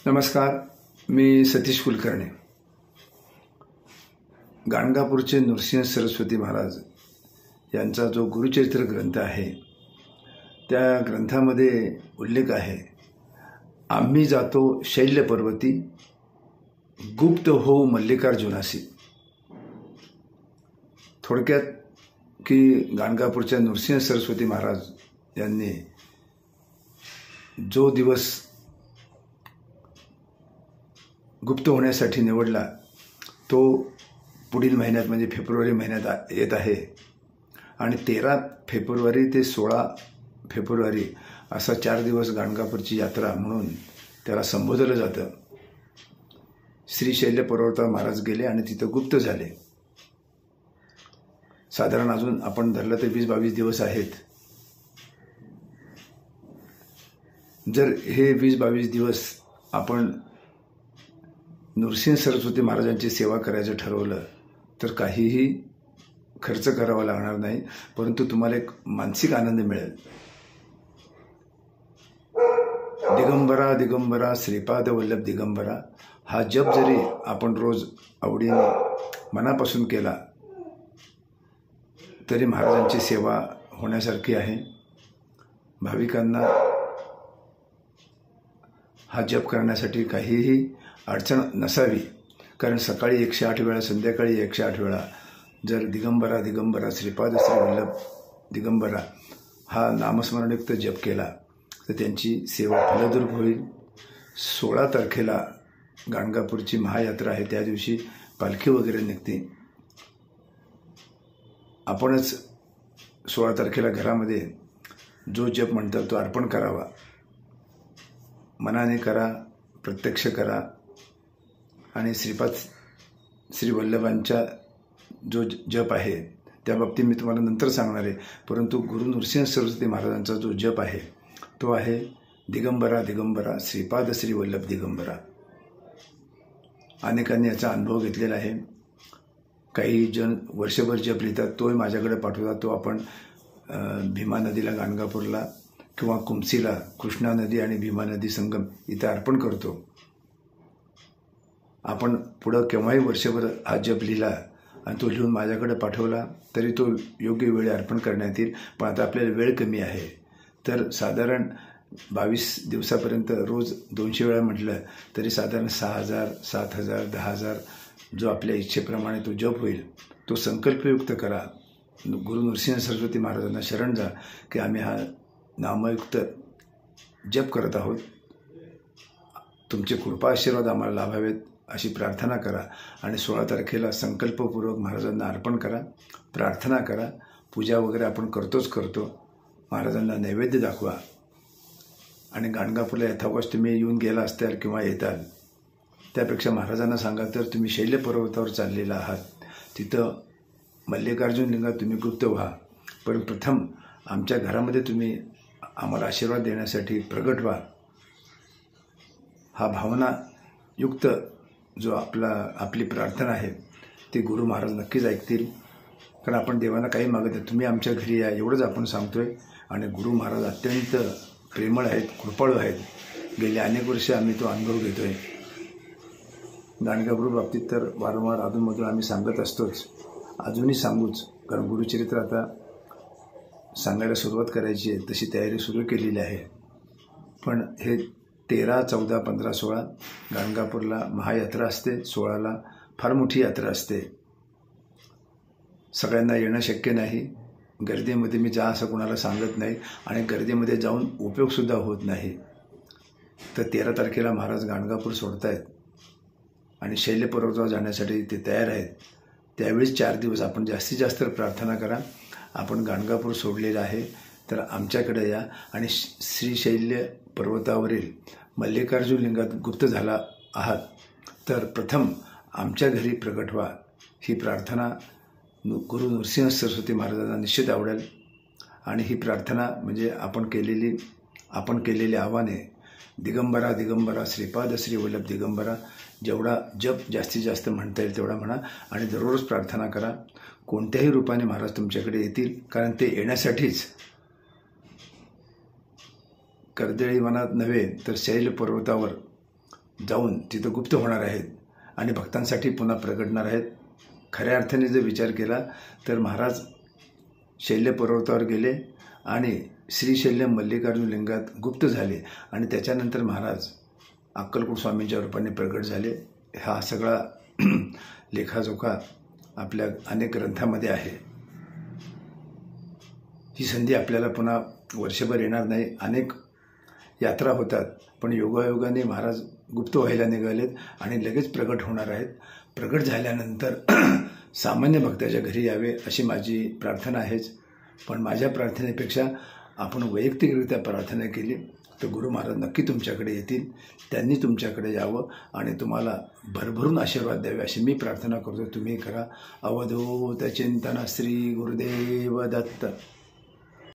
नमस्कार, मी सतीश कुलकर्णी. गाणगापूरचे नृसिंह सरस्वती महाराज यांचा जो गुरुचरित्र ग्रंथ आहे त्या ग्रंथामध्ये उल्लेख आहे, आम्ही जातो शैल्य पर्वती, गुप्त होऊ मल्लिकार्जुनासी. थोडक्यात की गाणगापूरच्या नृसिंह सरस्वती महाराज यांनी जो दिवस गुप्त होण्यासाठी निवडला तो पुढील महिन्यात म्हणजे फेब्रुवारी महिन्यात येत आहे आणि 13 फेब्रुवारी ते 16 फेब्रुवारी असा 4 दिवस गाणगापूरची यात्रा म्हणून त्याला संबोधलं जातं. श्रीशैल्य पर्वतावर महाराज गेले आणि तिथं गुप्त झाले. साधारण अजून आपण धरलं तर 20-22 दिवस आहेत. जर हे 20-22 दिवस आपण नृसिंह सरस्वती महाराजांची सेवा करायचं ठरवलं तर काहीही खर्च करावा लागणार नाही, परंतु तुम्हाला एक मानसिक आनंद मिळेल. दिगंबरा दिगंबरा श्रीपाद वल्लभ दिगंबरा हा जप जरी आपण रोज आवडीने मनापासून केला तरी महाराजांची सेवा होण्यासारखी आहे. भाविकांना हा जप करण्यासाठी काहीही अडचण नसावी, कारण सकाळी 108 वेळा, संध्याकाळी 108 वेळा जर दिगंबरा दिगंबरा श्रीपाद श्री वल्लभ दिगंबरा हा नामस्मरणयुक्त जप केला तर त्यांची सेवा फलद्रूप होईल. 16 तारखेला गाणगापूरची महायात्रा आहे, त्या दिवशी पालखी वगैरे निघते. आपणच 16 तारखेला घरामध्ये जो जप म्हणतात तो अर्पण करावा. मनाने करा, प्रत्यक्ष करा आणि श्रीपाद श्री वल्लभांच्या जो जप आहे त्या बाबतीत मी तुम्हाला नंतर सांगणार आहे, परंतु गुरु नृसिंह सरस्वती महाराजांचा जो जप आहे तो आहे दिगंबरा दिगंबरा श्रीपाद श्री वल्लभ दिगंबरा. अनेकांनी याचा अनुभव घेतलेला आहे. काही जण वर्षभर जप लिहितात, तोही माझ्याकडे पाठवतात. तो आपण भीमा नदीला, गाणगापूरला किंवा कुमसीला, कृष्णा नदी आणि भीमा नदी संगम इथं अर्पण करतो. आपण पुढं केव्हाही वर्षभर हा जप लिहिला आणि तो लिहून माझ्याकडे पाठवला तरी तो योग्य वेळी अर्पण करण्यात येईल. पण आता आपल्याला वेळ कमी आहे, तर साधारण 22 दिवसापर्यंत रोज 200 वेळा म्हटलं तरी साधारण 6000, 7000, 10000 जो आपल्या इच्छेप्रमाणे तो जप होईल तो संकल्पयुक्त करा. गुरु नृसिंह सरस्वती महाराजांना शरण जा की आम्ही हा नामयुक्त जप करत आहोत, तुमचे कृपा आशीर्वाद आम्हाला लाभावेत अशी प्रार्थना करा आणि 16 तारखेला संकल्पपूर्वक महाराजांना अर्पण करा, प्रार्थना करा. पूजा वगैरे आपण करतो. महाराजांना नैवेद्य दाखवा आणि गाणगापूरला यथावकाश तुम्ही येऊन गेला असताल किंवा येताल, त्यापेक्षा महाराजांना सांगा तर तुम्ही शैल्य पर्वतावर चाललेला आहात, तिथं मल्लिकार्जुन लिंगात तुम्ही गुप्त व्हा, पण प्रथम आमच्या घरामध्ये तुम्ही आम्हाला आशीर्वाद देण्यासाठी प्रगट व्हा. हा भावनायुक्त जो आपली प्रार्थना आहे ती गुरु महाराज नक्कीच ऐकतील, कारण आपण देवांना काही मागत आहे. तुम्ही आमच्या घरी या एवढंच आपण सांगतोय. आणि गुरु महाराज अत्यंत प्रेमळ आहेत, कृपाळू आहेत. गेली अनेक वर्ष आम्ही तो अनुभव घेतोय. गाणगापूर बाबतीत तर वारंवार अधूनमधून आम्ही सांगत असतोच, अजूनही सांगूच, कारण गुरुचरित्र आता सांगायला सुरुवात करायची आहे, तशी तयारी सुरू केलेली आहे. पण हे 13, 14, 15, 16 गाणगापूरला महायात्रा असते. 16ला फार मोठी यात्रा असते. सगळ्यांना येणं शक्य नाही. गर्दीमध्ये मी जा असं कोणाला सांगत नाही आणि गर्दीमध्ये जाऊन उपयोगसुद्धा होत नाही. तर 13 तारखेला महाराज गाणगापूर सोडत आहेत आणि शैल्य पर्वतावर जाण्यासाठी ते तयार आहेत. त्यावेळीच 4 दिवस आपण जास्तीत जास्त प्रार्थना करा. आपण गाणगापूर सोडलेलं आहे तर आमच्याकडे या आणि श्रीशैल्य पर्वतावरील मल्लिकार्जुन लिंगात गुप्त झाला आहात तर प्रथम आमच्या घरी प्रगट व्हा. ही प्रार्थना गुरु नृसिंह सरस्वती महाराजांना निश्चित आवडेल. आणि ही प्रार्थना म्हणजे आपण केलेली आव्हाने दिगंबरा दिगंबरा श्रीपाद श्री वल्लभ दिगंबरा जेवढा जप जास्तीत जास्त म्हणता येईल तेवढा म्हणा आणि दररोज प्रार्थना करा. कोणत्याही रूपाने महाराज तुमच्याकडे येतील, कारण ते येण्यासाठीच कर्दळी वनात नव्हे तर शैल पर्वतावर जाऊन तिथं गुप्त होणार आहेत आणि भक्तांसाठी पुन्हा प्रगटणार आहेत. खऱ्या अर्थाने जर विचार केला तर महाराज शैल्य पर्वतावर गेले आणि श्रीशैल्यम मल्लिकार्जुन लिंगात गुप्त झाले आणि त्याच्यानंतर महाराज अक्कलकोट स्वामींच्या रूपाने प्रगट झाले. हा सगळा लेखाजोखा आपल्या अनेक ग्रंथामध्ये आहे. ही संधी आपल्याला पुन्हा वर्षभर येणार नाही. अनेक यात्रा होतात, पण योगायोगाने महाराज गुप्त व्हायला निघालेत आणि लगेच प्रगट होणार आहेत. प्रगट झाल्यानंतर सामान्य भक्ताच्या घरी यावे अशी माझी प्रार्थना आहेच. पण माझ्या प्रार्थनेपेक्षा आपण वैयक्तिकरित्या प्रार्थना केली तर गुरु महाराज नक्की तुमच्याकडे येतील. त्यांनी तुमच्याकडे यावं आणि तुम्हाला भरभरून आशीर्वाद द्यावे अशी मी प्रार्थना करतो. तुम्ही करा. अवधूत चिंतन श्री गुरुदेव दत्त.